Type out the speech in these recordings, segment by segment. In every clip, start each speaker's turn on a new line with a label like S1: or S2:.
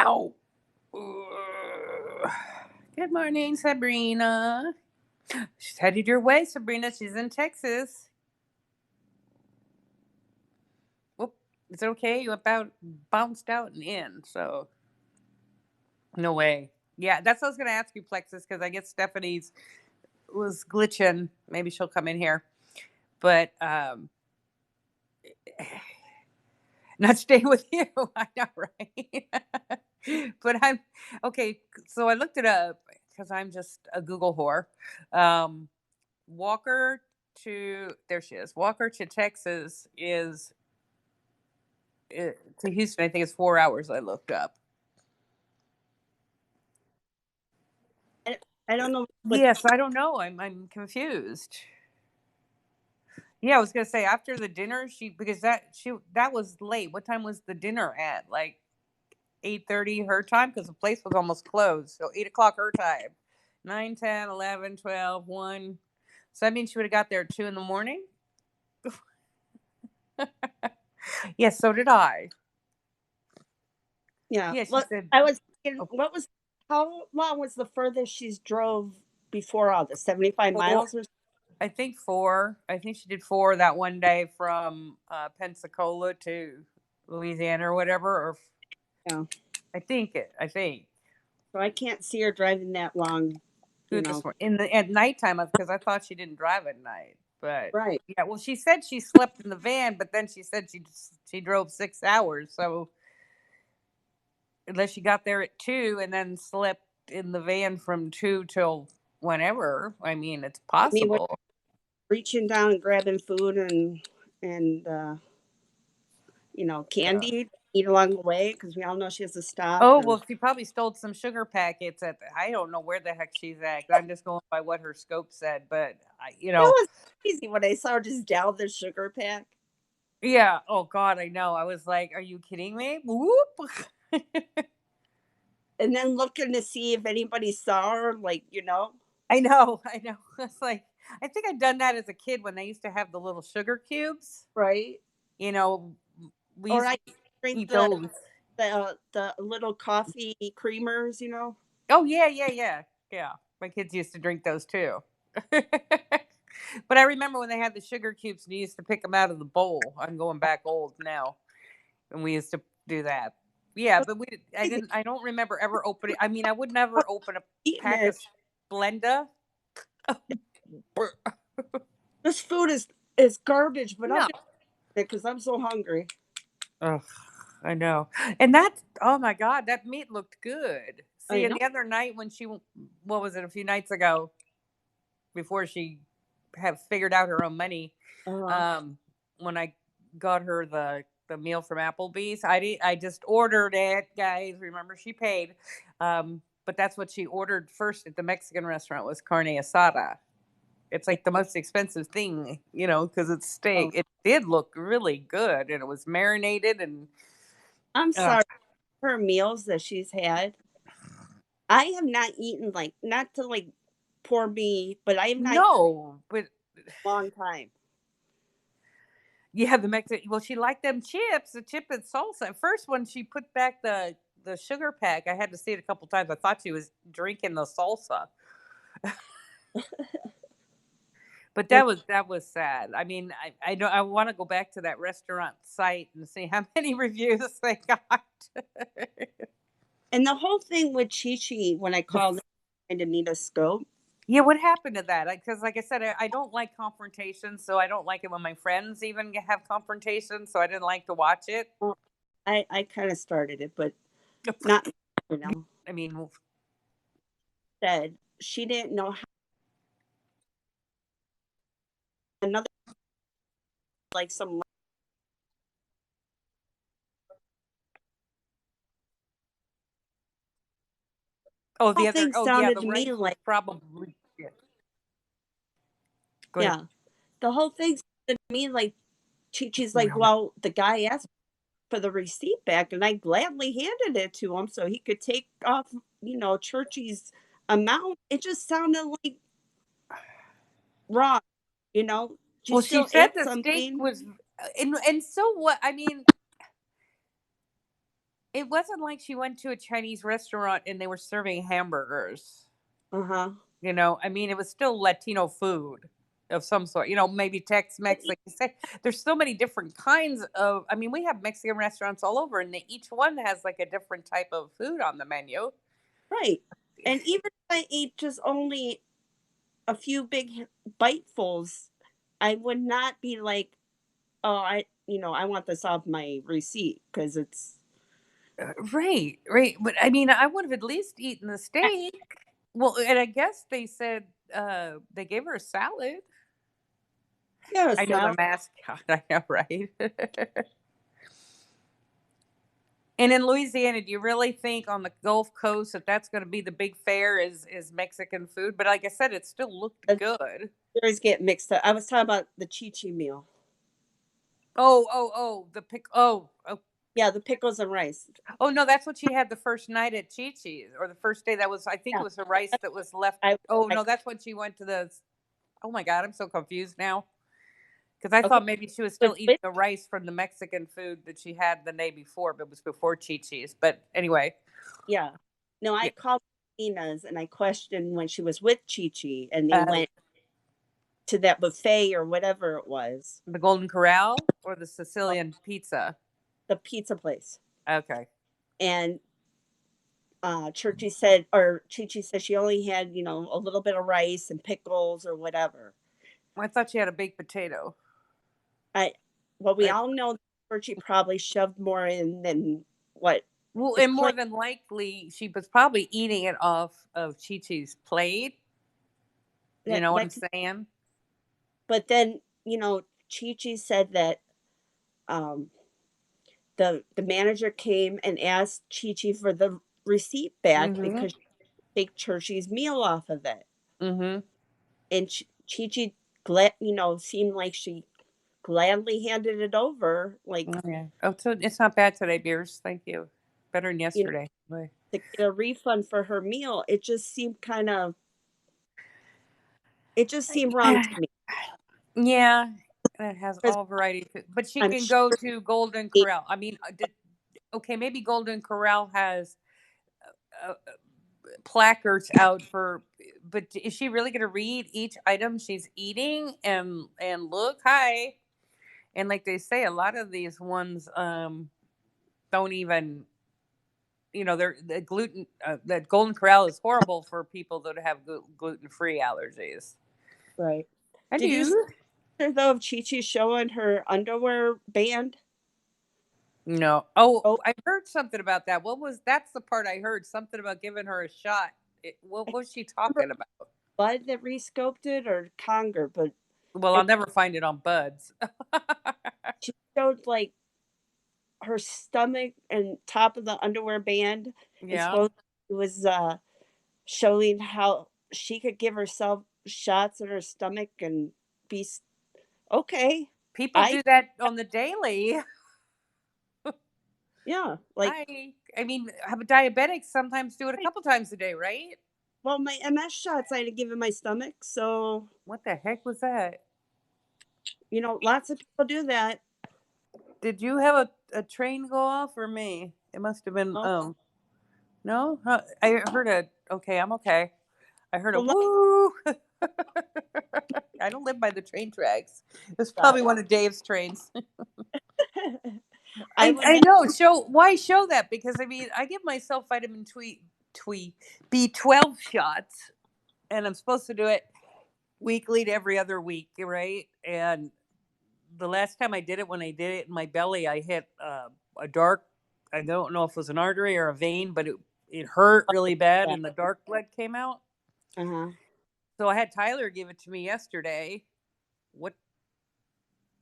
S1: Ow. Ugh. Good morning, Sabrina. She's headed your way, Sabrina. She's in Texas. Whoop. It's okay. You about bounced out and in, so no way. Yeah, that's what I was gonna ask you, Plexus, because I guess Stephanie's was glitching. Maybe she'll come in here. But not stay with you. I know, right? But I'm okay. So I looked it up because I'm just a Google whore. Um, Walker to there she is. Walker to Texas is to Houston. I think it's 4 hours. I looked up.
S2: I, I don't know what.
S1: Yes, I don't know. I'm confused. Yeah, I was gonna say after the dinner, because that was late. What time was the dinner at? Like 8:30 her time because the place was almost closed. So 8 o'clock her time. 9, 10, 11, 12, 1. So that means she would have got there at 2 in the morning. Yes, so did I.
S2: Yeah.
S1: Yeah, she
S2: What
S1: said.
S2: I was thinking,
S1: Oh,
S2: what was how long was the furthest she's drove before all this? 75
S1: 4.
S2: miles or
S1: I think 4. I think she did 4 that one day from Pensacola to Louisiana or whatever. Or
S2: yeah.
S1: I think it. I think.
S2: So I can't see her driving that long, you
S1: Goodness,
S2: know.
S1: in the at nighttime because I thought she didn't drive at night. But
S2: Right.
S1: yeah, well, she said she slept in the van, but then she said she drove 6 hours. So unless she got there at 2 and then slept in the van from 2 till whenever, I mean, it's
S2: I mean, we're
S1: possible.
S2: reaching down and grabbing food and
S1: Yeah.
S2: candy to eat along the way because we all know she has to stop.
S1: Oh
S2: And
S1: well, she probably stole some sugar packets at. I don't know where the heck she's at. I'm just going by what her scope said, but
S2: that was crazy when I saw her just down the sugar pack
S1: yeah. Oh God, I know. I was like, "Are you kidding me?" Whoop.
S2: and then looking to see if anybody saw her,
S1: I know. I know. It's like I think I'd done that as a kid when they used to have the little sugar cubes.
S2: right?
S1: You know, we
S2: Or
S1: used
S2: I
S1: to
S2: drink
S1: eat those.
S2: the little coffee creamers.
S1: Oh yeah, yeah, yeah, yeah. My kids used to drink those too. But I remember when they had the sugar cubes and you used to pick them out of the bowl. I'm going back old now, and we used to do that. Yeah,
S2: But
S1: but I
S2: crazy
S1: didn't. I don't remember ever opening. I mean, I would never open a
S2: eating
S1: pack of
S2: it.
S1: Splenda.
S2: This food is garbage, but I'm
S1: No.
S2: gonna eat it because I'm so hungry.
S1: Ugh, I know. And that. Oh my God, that meat looked good. See,
S2: I
S1: and
S2: know.
S1: the other night when what was it? A few nights ago, before she have figured out her own money,
S2: Uh,
S1: um, when I got her the meal from Applebee's, I just ordered it, guys. Remember, she paid, but that's what she ordered first at the Mexican restaurant was carne asada. It's like the most expensive thing, because it's steak.
S2: oh,
S1: It did look really good, and it was marinated, and
S2: I'm
S1: uh,
S2: sorry for her meals that she's had. I have not eaten not to poor me, but I have not eaten
S1: no, but
S2: in a long time.
S1: yeah, the Mexican. Well, she liked them chips, the chip and salsa. At first, when she put back the sugar pack, I had to see it a couple times. I thought she was drinking the salsa, but
S2: Well,
S1: that was sad. I mean, I know I want to go back to that restaurant site and see how many reviews they got.
S2: and the whole thing with Chi Chi when I
S1: The
S2: called her trying to need a scope,
S1: Yeah, what happened to that? Because, like I said, I don't like confrontations, so I don't like it when my friends even have confrontations. So I didn't like to watch it.
S2: well, I kind of started it, but not you know
S1: I mean,
S2: said she didn't know how another some
S1: oh,
S2: whole
S1: the other,
S2: thing
S1: oh yeah,
S2: sounded
S1: the
S2: to me
S1: rice was
S2: like
S1: probably. Yeah. Go ahead.
S2: yeah. The whole thing sounded to me like Chi-Chi's like,
S1: Well,
S2: well, the guy asked for the receipt back, and I gladly handed it to him so he could take off, Churchy's amount. It just sounded like wrong, you know. She
S1: well, she
S2: still
S1: said
S2: ate
S1: the steak
S2: something,
S1: was, and so what? I mean, It wasn't like she went to a Chinese restaurant and they were serving hamburgers.
S2: Uh-huh.
S1: I mean, it was still Latino food of some sort. Maybe
S2: But
S1: Tex-Mex,
S2: e
S1: like you say. There's so many different kinds of. I mean, we have Mexican restaurants all over, and each one has like a different type of food on the menu.
S2: right. And even if I ate just only a few big bitefuls, I would not be like, "Oh, I want this off my receipt because it's."
S1: Right, right. But I mean, I would have at least eaten the
S2: I
S1: steak. Well, and I guess they said they gave her a salad.
S2: got a
S1: I know the
S2: salad.
S1: mascot. I know, right? And in Louisiana, do you really think on the Gulf Coast that that's going to be the big fair is Mexican food? But like I said, it still looked
S2: The
S1: good.
S2: theories get mixed up. I was talking about the chi-chi meal.
S1: Oh, oh, oh, the pick. Oh, oh,
S2: Yeah, the pickles and rice.
S1: oh no, that's what she had the first night at Chi Chi's, or the first day. That was, I think, it
S2: Yeah,
S1: was the rice that was left.
S2: I
S1: Oh
S2: I
S1: no, that's when she went to the. Oh my God, I'm so confused now because I
S2: okay,
S1: thought maybe she was
S2: was
S1: still eating
S2: with
S1: the rice from the Mexican food that she had the day before, but it was before Chi Chi's. But anyway,
S2: yeah. No, I
S1: yeah,
S2: called Tina's and I questioned when she was with Chi-Chi and they
S1: uh,
S2: went to that buffet or whatever it was,
S1: the Golden Corral or the Sicilian pizza.
S2: the pizza place.
S1: Okay.
S2: And Churchy said, or Chi-Chi said she only had, a little bit of rice and pickles or whatever.
S1: I thought she had a baked potato.
S2: I, well, we
S1: Uh,
S2: all know that Churchy probably shoved more in than what
S1: Well,
S2: is
S1: and more
S2: claimed.
S1: than likely, she was probably eating it off of Chi Chi's plate. You
S2: That
S1: know what I'm
S2: that,
S1: saying?
S2: but then Chi-Chi said that um, the manager came and asked Chi-Chi for the receipt back
S1: Mm-hmm.
S2: because she take Churchy's meal off of it,
S1: Mm-hmm.
S2: and Chi-Chi seemed like she gladly handed it over, like
S1: Okay. Oh, so it's not bad today, beers. Thank you. Better than
S2: you know
S1: yesterday. Boy.
S2: to get a refund for her meal. It just seemed wrong to me
S1: Yeah, it has
S2: because
S1: all variety, but she
S2: I'm
S1: can
S2: sure
S1: go to Golden
S2: it
S1: Corral. I mean, okay, maybe Golden Corral has uh, placards out for, but is she really going to read each item she's eating and look? Hi. And like they say, a lot of these ones don't even, they're the gluten. That Golden Corral is horrible for people that have gluten free allergies.
S2: right.
S1: I
S2: Did you see
S1: do.
S2: her though of Chi Chi showing her underwear band?
S1: No. Oh,
S2: Oh,
S1: I heard something about that. That's the part I heard. Something about giving her a shot. What
S2: I
S1: was she
S2: can't remember
S1: talking about?
S2: Bud that rescoped it or Conger, but
S1: Well, I'll
S2: it
S1: never find it on Buds.
S2: she showed like her stomach and top of the underwear band, and
S1: Yeah.
S2: supposed it was showing how she could give herself shots in her stomach and be okay.
S1: People
S2: I
S1: do that on the daily.
S2: Yeah, like
S1: I mean, have diabetics sometimes do it a
S2: right.
S1: couple times a day, right?
S2: Well, my MS shots I had to give in my stomach, so
S1: What the heck was that?
S2: lots of people do that.
S1: Did you have a train go off or me? It must have been.
S2: Oh,
S1: Oh no, huh, I heard a. Okay, I'm okay. I heard a
S2: well,
S1: woo. I don't live by the train tracks. It was
S2: got
S1: probably one of Dave's trains.
S2: it. I was
S1: I know. Show that? Because I mean, I give myself vitamin twee B12 shots, and I'm supposed to do it weekly to every other week, right? And the last time I did it, when I did it in my belly, I hit a dark. I don't know if it was an artery or a vein, but it hurt really bad,
S2: yeah.
S1: and the dark blood came out.
S2: Uh-huh.
S1: So I had Tyler give it to me yesterday. What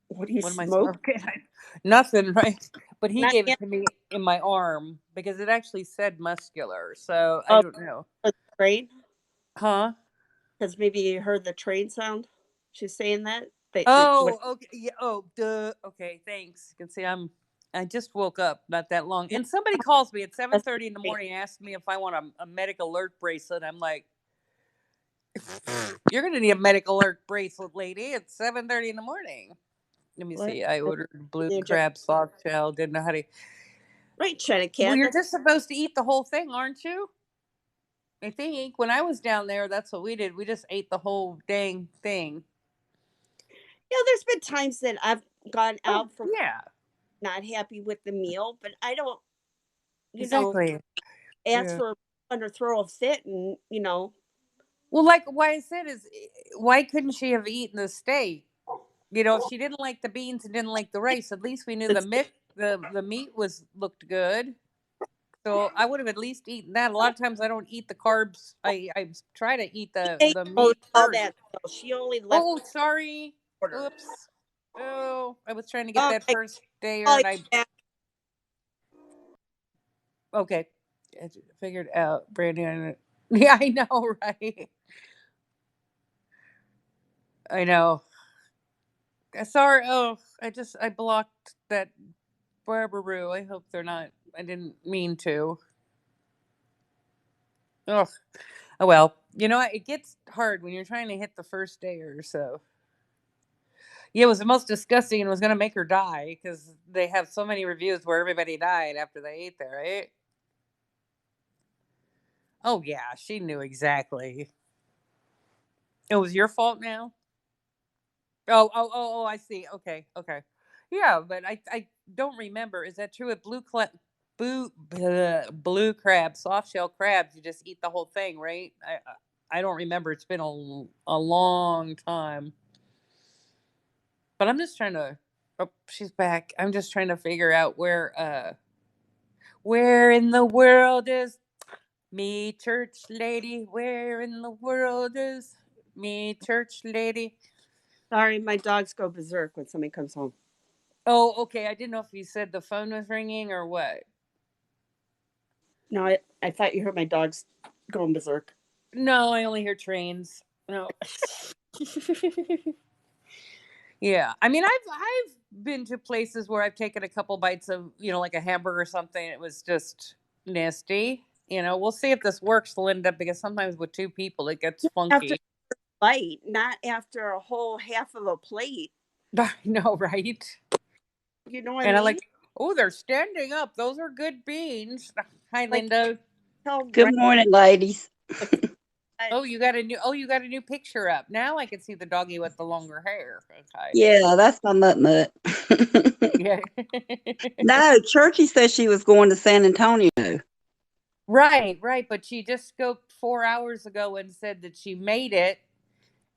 S2: What do you
S1: what am I
S2: smoke?
S1: smoking? Nothing, right? But he
S2: Not
S1: gave
S2: yet.
S1: it to me in my arm because it actually said muscular. So I
S2: Oh,
S1: don't know.
S2: for the train?
S1: Huh?
S2: Because maybe you heard the train sound. She's saying that. What?
S1: Oh, okay. Yeah. Oh, duh. Okay. Thanks. You can see I just woke up not that long.
S2: Yeah,
S1: And somebody calls me at
S2: that's
S1: 7:30 in the
S2: the train.
S1: morning and asks me if I want a medic alert bracelet. I'm like, you're gonna need a medic alert bracelet, lady. It's 7:30 in the morning. Let me
S2: What?
S1: see. I
S2: That's
S1: ordered blue
S2: the injection.
S1: crab soft shell. Didn't know how to.
S2: Right, Shannon
S1: Well,
S2: Cat.
S1: you're
S2: That's,
S1: just supposed to eat the whole thing, aren't you? I think when I was down there, that's what we did. We just ate the whole dang thing.
S2: there's been times that I've gone
S1: Oh,
S2: out for
S1: yeah,
S2: not happy with the meal, but I don't, you know,
S1: exactly.
S2: ask
S1: Yeah.
S2: for or throw a fit and,
S1: Well, like why I said is, why couldn't she have eaten the steak? You know, if she didn't like the beans and didn't like the rice, at least we knew
S2: it's
S1: the meat was looked good. So I would have at least eaten that. A lot of times I don't eat the carbs. I try to eat
S2: she ate
S1: the
S2: all,
S1: meat
S2: all
S1: first.
S2: that. So she only left
S1: Oh, sorry.
S2: quarter.
S1: Oops. Oh, I was trying to get that
S2: Okay,
S1: first dayer,
S2: call you
S1: and I
S2: back.
S1: okay. I figured out, Brandon. Yeah, I know, right? I know. Sorry. Oh, I blocked that Barbaroo. I hope they're not. I didn't mean to. Ugh. Oh well. You know what? It gets hard when you're trying to hit the first day or so. Yeah, it was the most disgusting and was going to make her die because they have so many reviews where everybody died after they ate there, right? Oh, yeah, she knew exactly. It was your fault now? Oh, I see. Okay, okay. Yeah, but I don't remember. Is that true with blue crab, soft shell crabs? You just eat the whole thing, right? I don't remember. It's been a long time. But I'm just trying to. Oh, she's back. I'm just trying to figure out where in the world is me, church lady? Where in the world is me, church lady?
S2: Sorry, my dogs go berserk when somebody comes home.
S1: Oh, okay. I didn't know if you said the phone was ringing or what.
S2: No, I thought you heard my dogs going berserk.
S1: No, I only hear trains. No. Yeah. I mean, I've been to places where I've taken a couple bites of, like a hamburger or something. It was just nasty. We'll see if this works, Linda, because sometimes with two people it gets
S2: After
S1: funky.
S2: a bite, not after a whole half of a plate.
S1: I know, right?
S2: You know what I
S1: And I
S2: mean?
S1: like, oh, they're standing up. Those are good beans. Hi,
S2: Like
S1: Linda.
S2: tell
S3: Good
S2: Brent
S3: morning, ladies.
S2: that
S1: Oh, you got a new picture up. Now I can see the doggy with the longer hair. Okay.
S3: Yeah, that's my nut nut.
S1: Yeah.
S3: No, Churchy said she was going to San Antonio.
S1: Right, right. But she just scoped 4 hours ago and said that she made it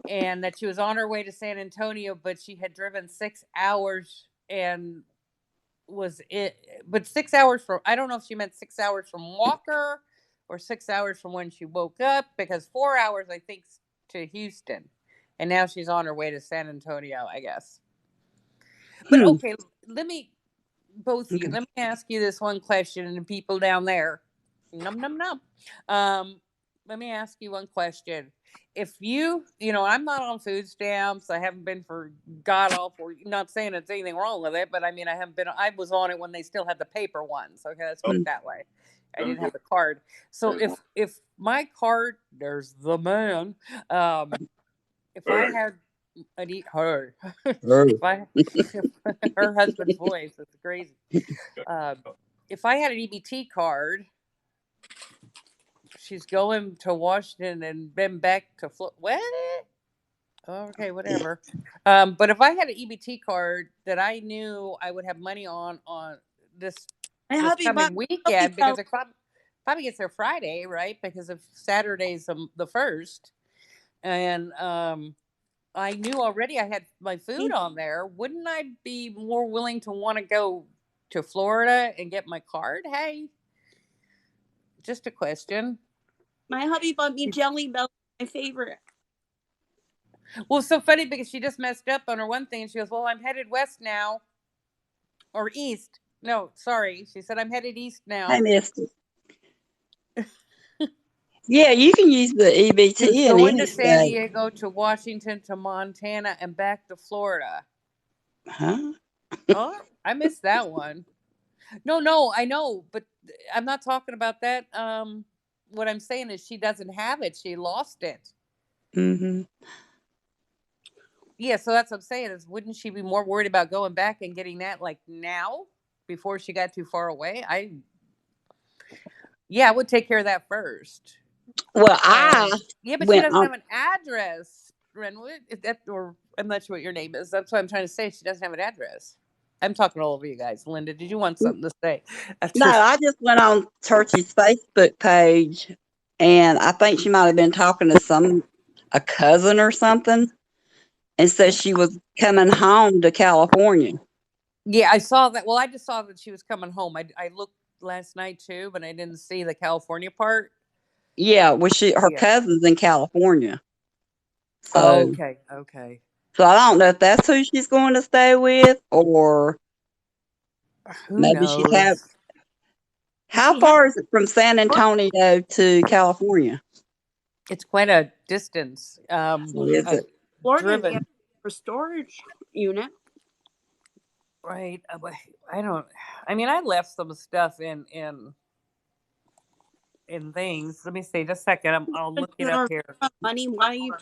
S1: and that she was on her way to San Antonio, but she had driven 6 hours and was it, but 6 hours from, I don't know if she meant 6 hours from Walker or 6 hours from when she woke up, because 4 hours, I think, to Houston. And now she's on her way to San Antonio, I guess. But
S3: Hmm.
S1: okay, let me, both of you,
S3: Okay.
S1: let me ask you this one question, and the people down there. Num num num. Um, Let me ask you one question. If I'm not on food stamps. I haven't been for god awful. Not saying it's anything wrong with it, but I mean, I haven't been. I was on it when they still had the paper ones. Okay, let's put it
S3: Mm.
S1: that way. I didn't have the card. So if my card, there's the man. Um, if I had an eat her, if I if her husband's voice, it's crazy. Um, if I had an EBT card, she's going to Washington and then back to Florida. What? Okay, whatever. But if I had an EBT card that I knew I would have money on this
S2: my
S1: this
S2: hubby
S1: coming
S2: hubby
S1: weekend,
S2: bought
S1: because it probably gets there Friday, right? Because of Saturday's the first, and I knew already I had my food
S2: me
S1: on there. Wouldn't I be more willing to want to go to Florida and get my card? Hey, just a question.
S2: my hubby bought me jelly belly, my favorite.
S1: Well, it's so funny because she just messed up on her one thing and she goes, well, I'm headed west now, or east. No, sorry. She said, I'm headed east
S3: Hey,
S1: now.
S3: Misty. Yeah, you can use the
S1: She was
S3: EBT in
S1: going
S3: any
S1: to San
S3: state.
S1: Diego, to Washington, to Montana, and back to Florida.
S3: Huh?
S1: Oh, I missed that one. No, no, I know, but I'm not talking about that. What I'm saying is she doesn't have it. She lost it.
S3: Mm-hmm.
S1: Yeah, so that's what I'm saying is, wouldn't she be more worried about going back and getting that like now? before she got too far away, I would take care of that first.
S3: Well, I
S1: Yeah, but she
S3: went
S1: doesn't
S3: on.
S1: have an address, Renwood. Or I'm not sure what your name is. That's what I'm trying to say. She doesn't have an address. I'm talking all over you guys. Linda, did you want something to say?
S3: No, I just went on Churchy's Facebook page, and I think she might have been talking to a cousin or something, and said she was coming home to California.
S1: Yeah, I saw that. Well, I just saw that she was coming home. I looked last night too, but I didn't see the California part.
S3: Yeah, her
S1: Yeah.
S3: cousin's in California.
S1: Oh,
S3: So
S1: okay. Okay.
S3: so I don't know if that's who she's going to stay with, or
S1: Who
S3: maybe she's have.
S1: knows?
S3: How
S2: She had
S3: far is it from San Antonio to California?
S1: It's quite a distance.
S3: Or is
S1: I've
S3: it?
S2: Florida and
S1: driven.
S2: for storage unit.
S1: Right. But I don't. I mean, I left some stuff in things. Let me see. Just a second. I'll
S2: If
S1: look it
S2: you
S1: up
S2: don't
S1: here.
S2: have money, why you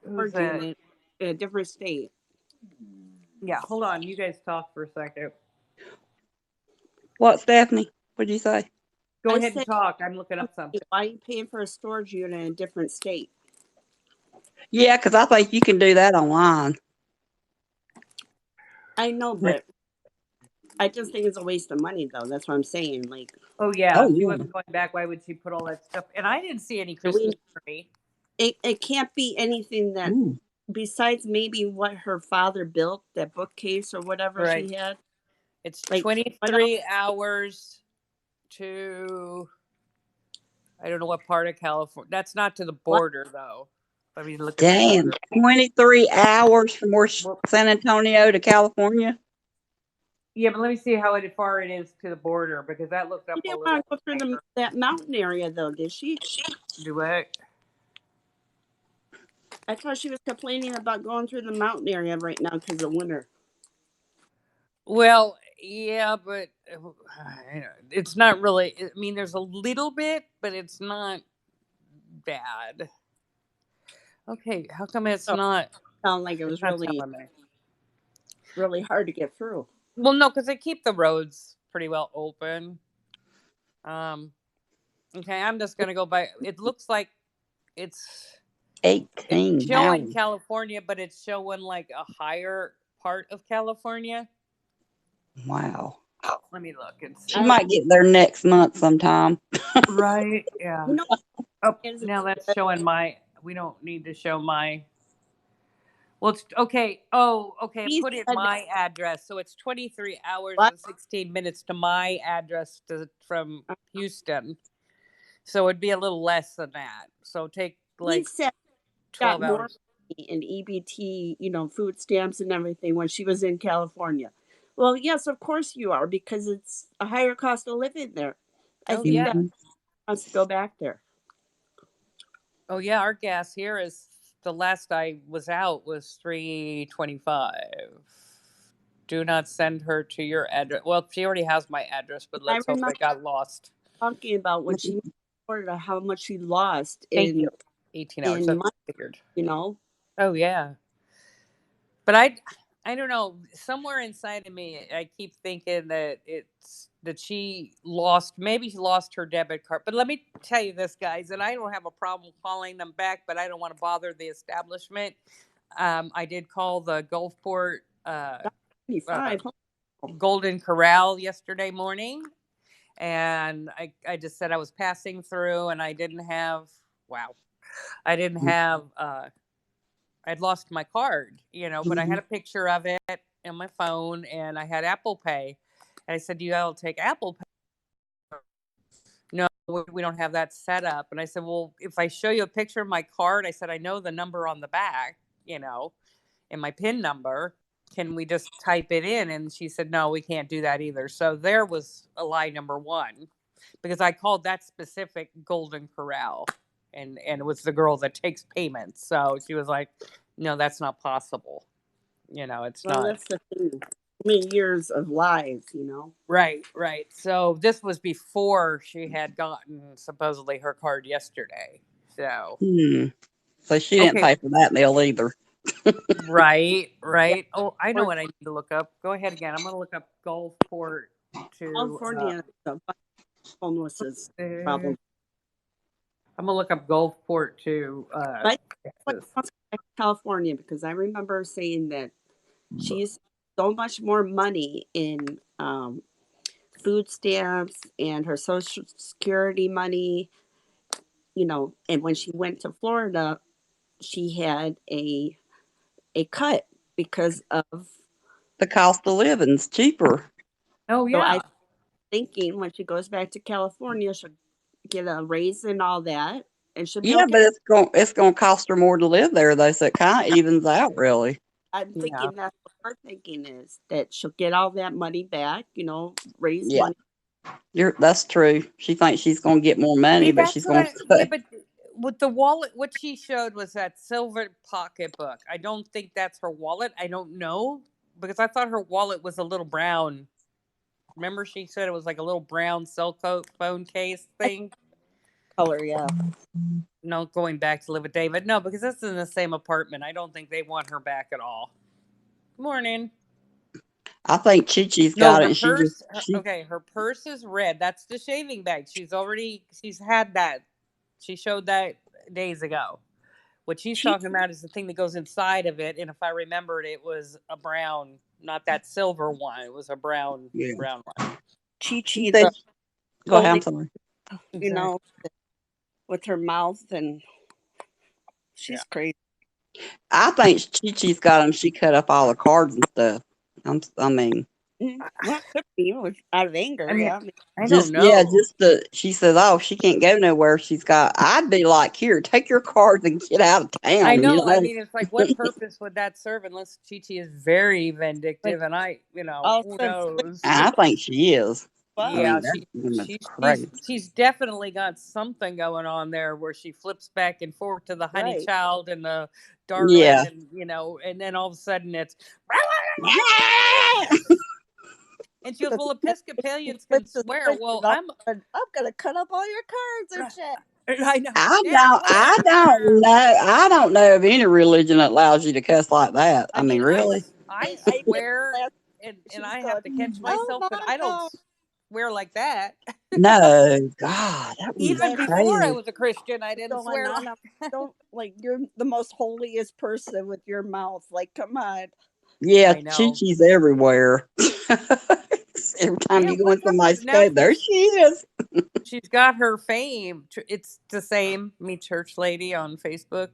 S1: Who's
S2: storage
S1: that?
S2: unit in a different state?
S1: Yeah. Hold on. You guys talk for a second.
S3: What, Stephanie? What did you say?
S1: Go
S2: I
S1: ahead and
S2: said,
S1: talk. I'm looking up something.
S2: why are you paying for a storage unit in a different state?
S3: Yeah, because I think you can do that online.
S2: I know, but I just think it's a waste of money, though. That's what I'm saying. Like,
S1: Oh yeah,
S3: Oh
S1: she
S3: yeah.
S1: wasn't going back. Why would she put all that stuff? And I didn't see any
S2: do
S1: Christmas
S2: we?
S1: tree.
S2: It can't be anything that
S3: Ooh.
S2: besides maybe what her father built, that bookcase or whatever
S1: Right.
S2: she had.
S1: It's
S2: Like, what else?
S1: 23 hours to, I don't know what part of California. That's not to the
S2: What?
S1: border though. Let me look at the
S3: Damn.
S1: border.
S3: 23 hours from
S1: Well,
S3: San Antonio to California?
S1: yeah, but let me see how far it is to the border because that looked
S2: She
S1: up a
S2: didn't want
S1: little
S2: to go through
S1: later.
S2: that mountain area, though, did she?
S1: Do it.
S2: I thought she was complaining about going through the mountain area right now because of winter.
S1: Well, yeah, but it's not really. I mean, there's a little bit, but it's not bad. Okay, how come it's
S2: So
S1: not?
S2: it sounded like it
S1: It's
S2: was
S1: not
S2: really,
S1: telling me.
S2: really hard to get through.
S1: Well, no, because they keep the roads pretty well open. Um, okay, I'm just gonna go by. It looks like it's it's
S3: 18
S1: showing
S3: hours.
S1: California, but it's showing like a higher part of California.
S3: Wow.
S1: Let me look and
S3: She
S1: see.
S2: I
S3: might get there next month sometime.
S1: Right. Yeah.
S2: you know
S1: Oh,
S2: is
S1: now that's showing my. We don't need to show my. Well, it's okay. Oh, okay.
S2: he
S1: Put in
S2: said
S1: my address, so it's 23 hours
S2: what
S1: and 16 minutes to my address from Houston. So it'd be a little less than that. So take
S2: he
S1: like
S2: said she got
S1: 12
S2: more
S1: hours.
S2: money in EBT, food stamps and everything when she was in California. Well, yes, of course you are because it's a higher cost of living there. I
S1: Oh,
S2: think
S1: yeah.
S2: that
S3: Mhm.
S2: wants to go back there.
S1: Oh, yeah. Our gas here is the last I was out was 3.25. Do not send her to your address. Well, she already has my address, but
S2: I
S1: let's hope
S2: remember
S1: it got lost.
S2: talking about when she reported how much she lost
S1: Thank you. 18 hours.
S2: in
S1: That's
S2: money,
S1: figured.
S2: you know.
S1: Oh, yeah. But I don't know. Somewhere inside of me, I keep thinking that maybe she lost her debit card. But let me tell you this, guys, and I don't have a problem calling them back, but I don't want to bother the establishment. I did call the Gulfport uh,
S2: 95.
S1: Golden Corral yesterday morning, and I just said I was passing through, and I didn't have. Wow, I didn't have. I'd lost my card, but I had a picture of it in my phone and I had Apple Pay. And I said, "Do you all take Apple Pay?" No, we don't have that set up. And I said, "Well, if I show you a picture of my card," I said, "I know the number on the back, and my PIN number. Can we just type it in?" And she said, "No, we can't do that either." So there was a lie number one because I called that specific Golden Corral and it was the girl that takes payments. So she was like, "No, that's not possible. It's
S2: Well,
S1: not."
S2: that's the thing. Many years of lies.
S1: Right, right. So this was before she had gotten supposedly her card yesterday. So,
S3: Hmm. So she didn't
S1: okay,
S3: pay for that meal either.
S1: right,
S2: Yeah.
S1: right. Oh, I know
S2: Or
S1: what I need to look up. Go ahead again. I'm going to look up Gulfport. to.
S2: California, the homeless problem.
S1: I'm gonna look up Gulfport to
S2: But
S1: Texas.
S2: California, because I remember saying that she used so much more money in food stamps and her social security money, and when she went to Florida, she had a cut because of.
S3: The cost of living's cheaper.
S1: Oh
S2: So
S1: yeah.
S2: I thinking when she goes back to California, she'll get a raise and all that, and she'll be
S3: Yeah,
S2: okay.
S3: but it's gonna cost her more to live there though, so it kind of evens out really.
S2: I'm
S1: Yeah.
S2: thinking that's what her thinking is, that she'll get all that money back, raise
S3: Yeah,
S2: money.
S3: that's true. She thinks she's gonna get more money,
S1: See,
S3: but
S1: that's
S3: she's
S1: what
S3: gonna
S1: I. Yeah, but with the wallet, what she showed was that silver pocketbook. I don't think that's her wallet. I don't know because I thought her wallet was a little brown. Remember, she said it was like a little brown cell phone case thing.
S2: Color, yeah.
S1: No, going back to live with David. No, because that's in the same apartment. I don't think they want her back at all. Morning.
S3: I think Chi-Chi's
S1: No,
S3: got it,
S1: her
S3: and she just
S1: purse.
S3: she
S1: Okay, her purse is red. That's the shaving bag. She's had that. She showed that days ago. What she's
S2: Chi
S1: talking about is the thing that goes inside of it. And if I remembered, it was a brown, not that silver one. It was a brown,
S3: yeah.
S1: brown one.
S2: Chi,
S3: She
S2: the
S3: said, "Go ahead, I'm
S2: holding,
S3: sorry."
S1: Exactly.
S2: with her mouth, and
S1: Yeah.
S2: she's crazy.
S3: I think Chi-Chi's got them. She cut up all the cards and stuff. I mean,
S2: Well, could be out of
S1: I
S2: anger,
S1: mean,
S2: yeah.
S1: I don't
S3: just yeah,
S1: know.
S3: she says, "Oh, she can't go nowhere. She's got." I'd be like, "Here, take your cards and get out of
S1: I
S3: town."
S1: know. I mean, it's like, what purpose would that serve unless Chi Chi is very
S2: But
S1: vindictive? And who
S2: also,
S1: knows?
S3: I think she is. I
S1: Yeah,
S3: mean,
S2: well,
S3: that woman's
S1: she's
S3: crazy.
S1: she's definitely got something going on there where she flips back and forth to the honey
S2: right.
S1: child and the darling,
S3: Yeah.
S1: and then all of a sudden it's and she goes,
S2: The
S1: well,
S2: thing she
S1: Episcopalians can
S2: flips the
S1: swear.
S2: switch
S1: Well,
S2: and I'm gonna cut up all your cards and shit.
S1: I know,
S3: I
S1: yeah,
S3: don't. I don't know. I don't know of any religion that allows you to cuss like that.
S1: I
S3: I mean,
S1: mean,
S3: really?
S1: I
S2: I did
S1: swear,
S2: last.
S1: and
S2: She's
S1: I have
S2: going.
S1: to catch
S2: Oh
S1: myself that
S2: my
S1: I don't
S2: god!
S1: swear like that.
S3: No, God, that woman's
S1: Even
S2: Last
S1: before I
S3: crazy.
S1: was a Christian, I didn't
S2: going
S1: swear
S2: on.
S1: like.
S2: Don't like you're the most holiest person with your mouth. Like, come on.
S3: Yeah,
S1: I know.
S3: Chi-Chi's everywhere. Every time
S1: Yeah,
S3: you go in
S1: what's up with
S3: somebody's
S1: now?
S3: scope, there she is.
S1: She's got her fame. It's the same me church lady on Facebook.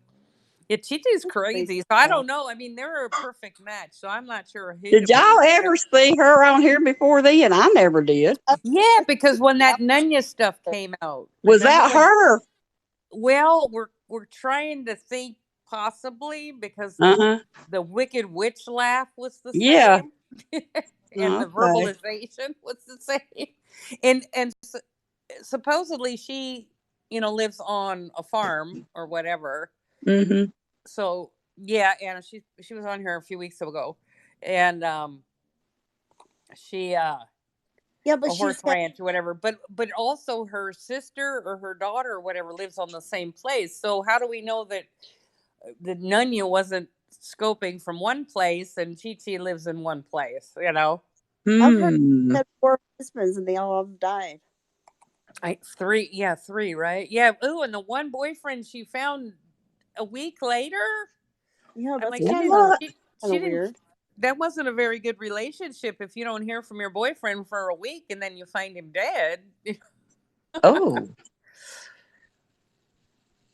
S1: Yeah, Chichi's
S2: Crazy
S1: crazy. So I
S2: stuff.
S1: don't know. I mean, they're a perfect match. So I'm not sure who to
S3: Did y'all
S1: believe.
S3: ever see her on here before then? I never did.
S1: Yeah, because when that Nunya stuff came out,
S3: Was
S1: remember
S3: that
S1: when?
S3: her?
S1: Well, we're trying to think possibly because
S3: Uh huh.
S1: the Wicked Witch laugh was the
S3: Yeah.
S1: same, and the
S3: Okay.
S1: verbalization was the same, and supposedly she lives on a farm or whatever.
S3: Mm-hmm.
S1: So yeah, Anna, she was on here a few weeks ago, and she
S2: Yeah, but
S1: a
S2: she's
S1: horse
S2: got.
S1: ranch or whatever, but also her sister or her daughter or whatever lives on the same place. So how do we know that the Nunya wasn't scoping from one place and Chi Chi lives in one place?
S2: I've heard
S3: Hmm.
S2: she had 4 husbands and they all have died.
S1: Three, yeah, three, right? Yeah. Ooh, and the one boyfriend she found a week later.
S2: Yeah,
S1: I'm
S2: that's
S1: like,
S2: kind
S3: What?
S1: she
S2: of
S1: didn't.
S2: weird.
S1: That wasn't a very good relationship if you don't hear from your boyfriend for a week and then you find him dead.
S3: Oh.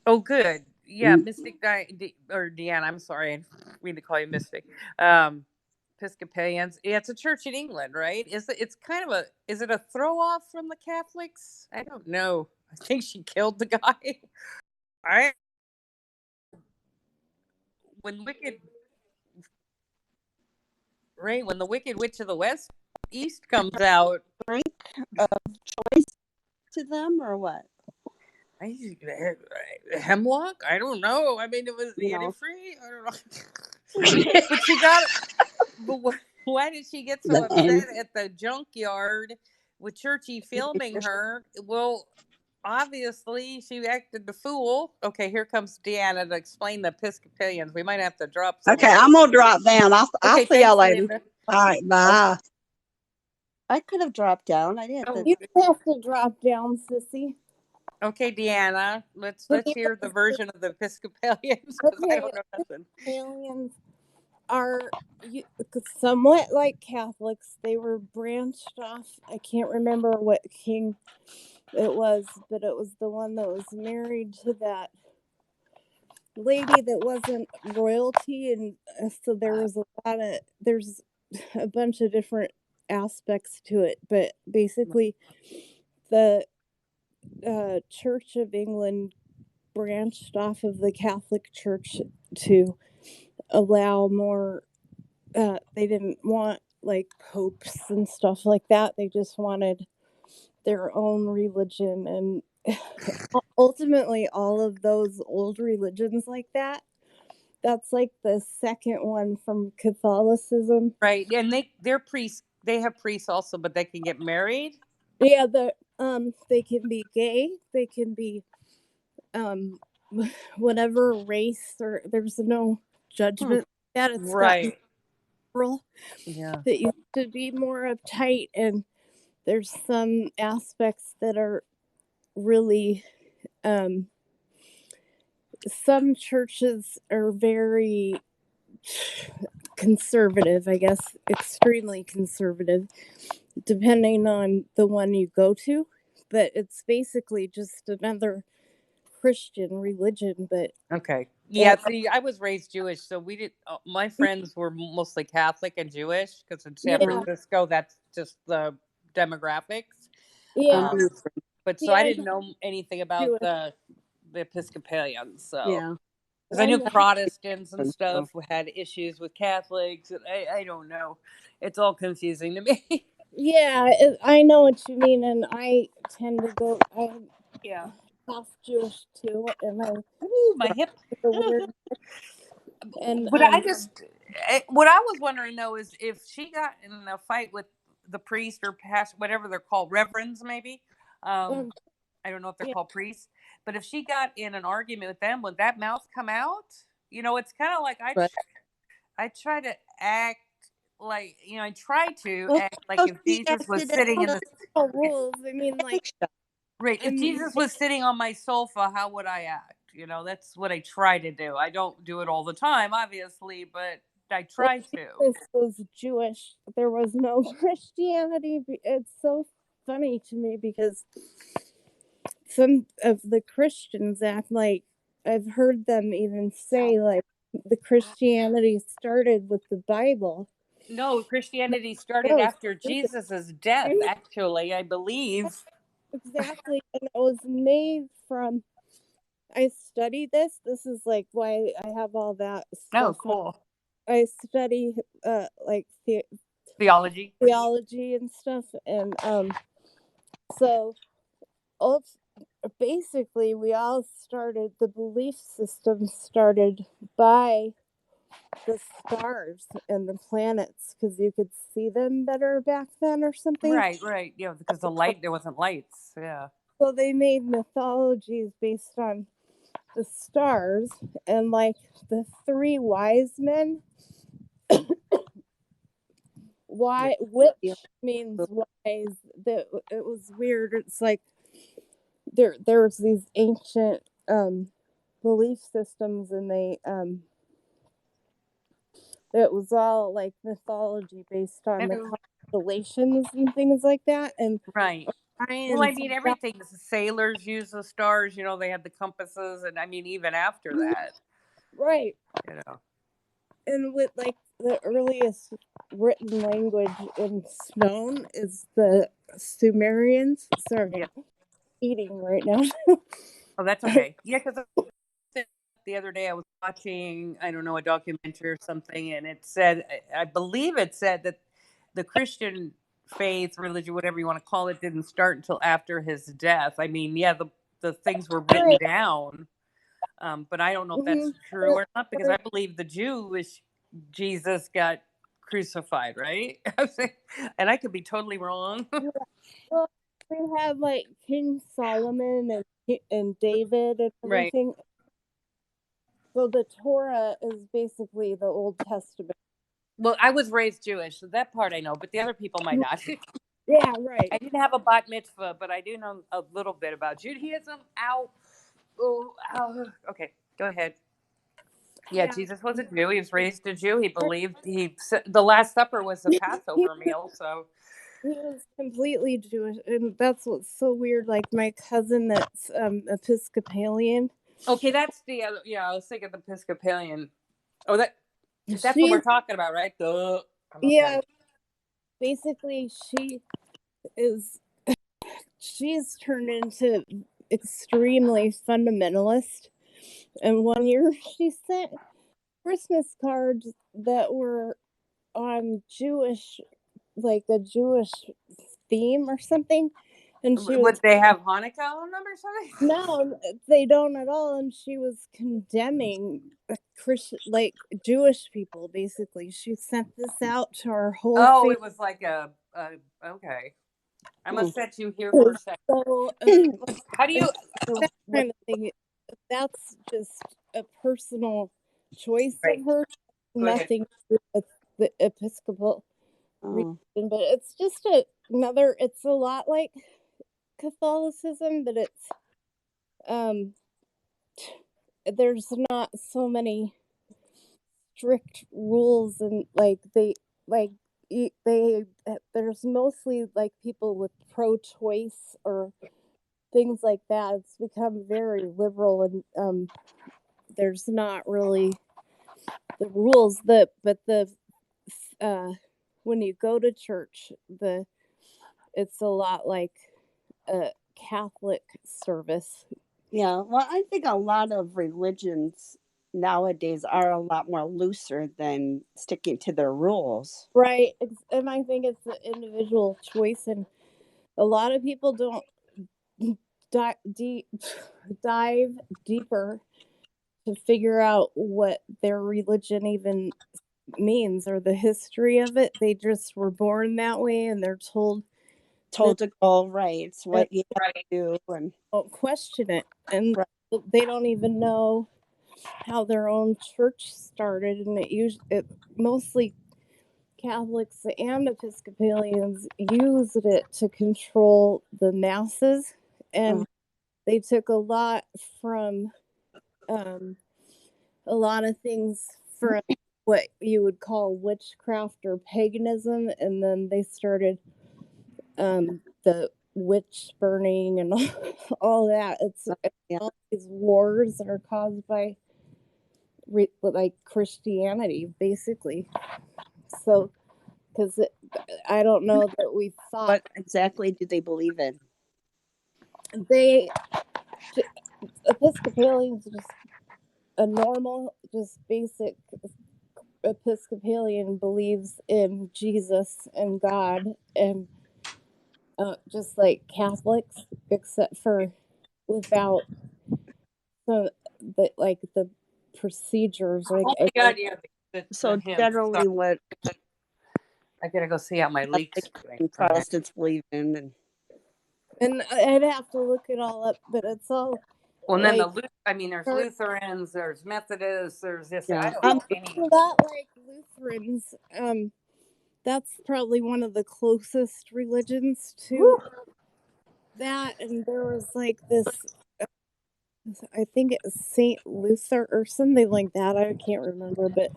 S1: Oh, good. Yeah,
S3: Mm.
S1: Mystic or Deanna. I'm sorry, I didn't mean to call you Mystic. Episcopalians. Yeah, it's a church in England, right? It's kind of a. Is it a throw off from the Catholics? I don't know. I think she killed the guy. I when Wicked when the Wicked Witch of the West East comes out.
S2: Drink of choice to them or what?
S1: I hemlock. I don't know. I mean, it was
S2: You
S1: the
S2: know,
S1: antifree. I don't know. But she got. But why did she get so
S3: And
S1: upset at the junkyard with Churchy filming her? Well, obviously she acted the fool. Okay, here comes Deanna to explain the Episcopalians. We might have to drop some
S3: okay,
S1: of
S3: I'm
S1: this.
S3: gonna drop down. I'll
S1: Okay,
S3: see y'all
S1: thanks,
S3: later.
S1: Linda.
S3: All right, bye.
S2: I could have dropped down. I didn't.
S1: Oh,
S4: You don't have to drop down, sissy.
S1: okay, Deanna. Let's
S4: Okay,
S1: hear the version of the Episcopalians because I don't know nothing.
S4: Aliens are somewhat like Catholics. They were branched off. I can't remember what king it was, but it was the one that was married to that lady that wasn't royalty, and so there was there's a bunch of different aspects to it, but basically the Church of England branched off of the Catholic Church to allow more. They didn't want like popes and stuff like that. They just wanted their own religion, and ultimately all of those old religions like that, that's like the second one from Catholicism.
S1: Right, and they're priests. They have priests also, but they can get married.
S4: Yeah, they can be gay, they can be whatever race, or there's no judgment that it's gotten
S1: Right.
S4: liberal.
S1: Yeah.
S4: That used to be more uptight, and there's some aspects that are really some churches are very conservative, I guess, extremely conservative, depending on the one you go to. But it's basically just another Christian religion. But
S1: Okay. Yeah. See, I was raised Jewish, so we did. My friends were mostly Catholic and Jewish because in San
S4: yeah,
S1: Francisco, that's just the demographics.
S4: yeah.
S1: But so
S4: See,
S1: I
S4: I
S1: didn't know anything about
S4: Jewish.
S1: the Episcopalians. So
S2: Yeah.
S1: because I knew
S4: I'm not-
S1: Protestants and stuff had issues with Catholics, and I don't know. It's all confusing to me.
S4: Yeah, I know what you mean, and I tend to go. I'm
S1: Yeah.
S4: half Jewish too, and I
S1: Ooh, my hip.
S4: the weird. And
S1: But I just, what I was wondering though is if she got in a fight with the priest or pastor, whatever they're called, reverends maybe. I don't know if they're
S4: yeah,
S1: called priests, but if she got in an argument with them, would that mouth come out? You know, it's kind of like
S2: Right.
S1: I try to act like, I try to
S4: well,
S1: act like
S2: Oh,
S1: if
S2: she
S1: Jesus was
S2: acted
S1: sitting in the
S4: rules. I mean, like,
S1: right, if
S4: and
S1: Jesus was sitting on my sofa, how would I act? That's what I try to do. I don't do it all the time, obviously, but I try to.
S4: this was Jewish. There was no Christianity. It's so funny to me because some of the Christians act like, I've heard them even say like the Christianity started with the Bible.
S1: No, Christianity started
S4: No,
S1: after Jesus's death, actually, I believe.
S4: exactly, and it was made from. I studied this. This is like why I have all that
S1: Oh,
S4: stuff.
S1: cool.
S4: I study like
S1: Theology.
S4: theology and stuff, and so basically we all started, the belief system started by the stars and the planets because you could see them better back then or something.
S1: Right. Yeah, because there wasn't lights. Yeah.
S4: So they made mythologies based on the stars, and like the three wise men,
S1: Yeah.
S4: which means wise. That it was weird. It's like there was these ancient belief systems, and they it was all like mythology based on the constellations and things like that, and
S1: Right. Well, I mean, everything. The sailors use the stars. They had the compasses, and I mean, even after that.
S4: right.
S1: You know.
S4: And with like the earliest written language in stone is the Sumerians. Sorry,
S1: Yeah.
S4: eating right now.
S1: Oh, that's okay. Yeah, because the other day I was watching, I don't know, a documentary or something, and it said, I believe it said that the Christian faith, religion, whatever you want to call it, didn't start until after his death. I mean, yeah, the things were written down, but I don't know if that's true or not because I believe the Jewish Jesus got crucified, right? And I could be totally wrong.
S4: Well, they have like King Solomon and David and
S1: Right.
S4: everything. So the Torah is basically the Old Testament.
S1: Well, I was raised Jewish, so that part I know, but the other people might not.
S4: Yeah, right.
S1: I didn't have a bat mitzvah, but I do know a little bit about Judaism. Ow. Oh, ow. Okay, go ahead. Yeah, Jesus was a Jew. He was raised a Jew. He believed the Last Supper was a Passover meal. So
S4: He was completely Jewish, and that's what's so weird. Like my cousin, that's Episcopalian.
S1: okay, that's the other. Yeah, I was thinking the Episcopalian. Oh, that's what
S4: She,
S1: we're talking about, right? Duh.
S4: yeah, basically is she's turned into extremely fundamentalist. And one year she sent Christmas cards that were on Jewish, like a Jewish theme or something. And she was,
S1: Would they have Hanukkah on them or something?
S4: no, they don't at all. And she was condemning Christian, like Jewish people, basically. She sent this out to our whole
S1: Oh,
S4: family.
S1: it was like okay. I must set you here for a second.
S4: So,
S1: How do you?
S4: that kind of thing, that's just a personal choice
S1: Right.
S4: of her.
S1: Go ahead.
S4: Nothing to do with the Episcopal
S3: Oh.
S4: religion, but it's just another. It's a lot like Catholicism, but it's there's not so many strict rules, and there's mostly like people with pro-choice or things like that. It's become very liberal, and there's not really the rules when you go to church, it's a lot like a Catholic service.
S2: Yeah, well, I think a lot of religions nowadays are a lot more looser than sticking to their rules.
S4: Right. And I think it's an individual choice, and a lot of people don't dive deeper to figure out what their religion even means or the history of it. They just were born that way, and they're told
S2: to go right. It's what you have
S1: Right.
S2: to do, and
S4: don't question it, and
S2: Right.
S4: they don't even know how their own church started. And it mostly Catholics and Episcopalians used it to control the masses, and they took a lot from a lot of things from what you would call witchcraft or paganism, and then they started the witch burning and all that. It's all these wars that are caused by like Christianity, basically. So, because I don't know that we thought.
S2: what exactly do they believe in?
S4: Episcopalians just a normal, just basic Episcopalian believes in Jesus and God, and just like Catholics, except for without the procedures. Like,
S1: Oh my God, yeah.
S2: So
S1: hymn.
S2: generally, what
S1: I gotta go see how my leaks doing.
S2: Protestants believe in,
S4: and I'd have to look it all up, but it's all.
S1: Well, and then
S4: like,
S1: there's Lutherans, there's Methodists, there's this.
S2: Yeah.
S1: I don't know any.
S4: A lot like Lutherans. That's probably one of the closest religions to that. And there was like this, I think it was Saint Luther or something like that. I can't remember, but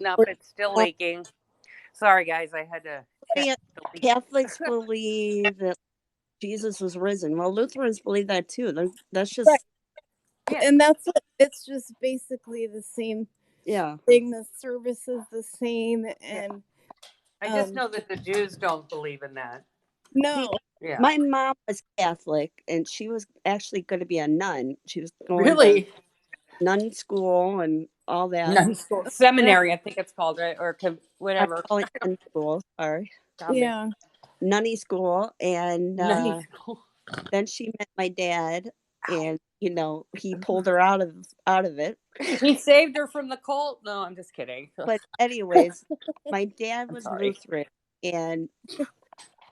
S1: No, it's still leaking. Sorry, guys, I had to.
S2: Catholics believe that Jesus was risen. Well, Lutherans believe that too. That's just
S4: right. And it's just basically the same thing. The service is the same, and
S1: I just know that the Jews don't believe in that.
S4: No.
S1: Yeah.
S2: My mom was Catholic, and she was actually going to be a nun. She was going
S1: Really?
S2: to nun school and all that.
S1: Nun school, seminary, I think it's called, right? Or whatever.
S2: I call it nun school. Sorry.
S4: Yeah.
S2: Nunny school, and
S1: Nunny school.
S2: then she met my dad, and he pulled her out of it.
S1: He saved her from the cult. No, I'm just kidding.
S2: But anyways, my dad was Lutheran, and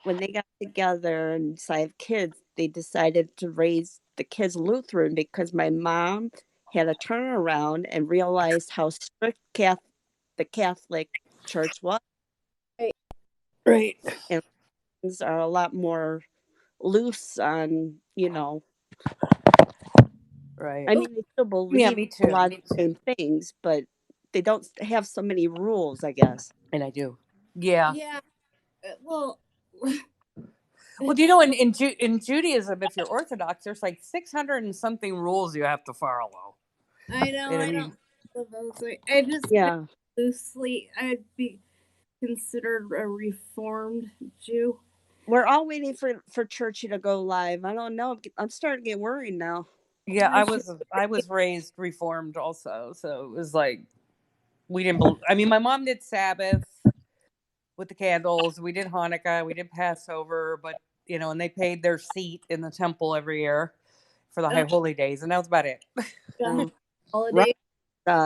S2: when they got together and decided to have kids, they decided to raise the kids Lutheran because my mom had a turnaround and realized how strict the Catholic Church was.
S4: Right.
S2: And Americans are a lot more loose on,
S1: Right.
S2: I mean, they still
S1: Yeah,
S2: believe
S1: me
S2: a
S1: too.
S2: lot of
S1: Me
S2: the
S1: too.
S2: same things, but they don't have so many rules, I guess.
S1: And I do. Yeah.
S4: Yeah. Well,
S1: Well, do you know in Judaism, if you're Orthodox, there's like 600 and something rules you have to follow.
S4: I know
S1: And I
S4: I
S1: mean,
S4: don't feel those way. I just
S2: Yeah.
S4: loosely I'd be considered a reformed Jew.
S2: We're all waiting for Churchy to go live. I don't know. I'm starting to get worried now.
S1: yeah,
S4: I should
S1: I was raised Reformed also, so it was like we didn't. I mean, my mom did Sabbath with the candles. We did Hanukkah. We did Passover, but and they paid their seat in the temple every year for the High Holy Days, and that was about it.
S2: Um,
S4: holiday.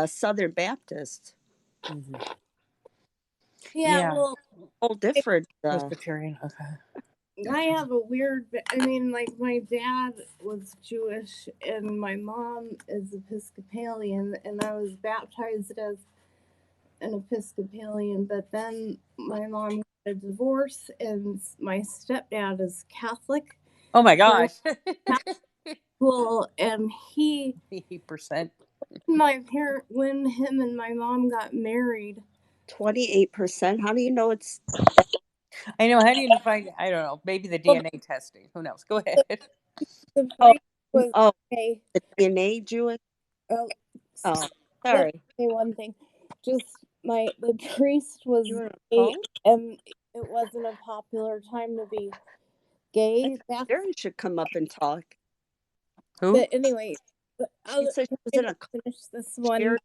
S2: Southern Baptist.
S1: Mhm.
S4: Yeah,
S1: Yeah,
S4: well,
S2: Whole different.
S1: Presbyterian. Okay.
S4: I have a weird. I mean, like my dad was Jewish and my mom is Episcopalian, and I was baptized as an Episcopalian. But then my mom got a divorce, and my stepdad is Catholic.
S1: Oh my
S4: So I went
S1: gosh.
S4: to Catholic school, and
S1: 80%.
S4: when him and my mom got married.
S2: 28%. How do you know it's
S1: I know. How do you find? I don't know. Maybe the
S4: Well,
S1: DNA testing. Who knows? Go ahead.
S4: the
S2: oh
S4: priest was
S2: oh
S4: okay.
S2: the DNA Jewish?
S4: Oh,
S2: Oh,
S4: let me
S2: sorry.
S4: say one thing. Just the priest was
S2: You were in a
S4: gay,
S2: cult?
S4: and it wasn't a popular time to be gay back.
S2: Jerry should come up and talk.
S1: Who?
S4: But anyway,
S2: She said she was
S4: can
S2: in
S4: I
S2: a cult.
S4: finish this one.
S2: Jerry,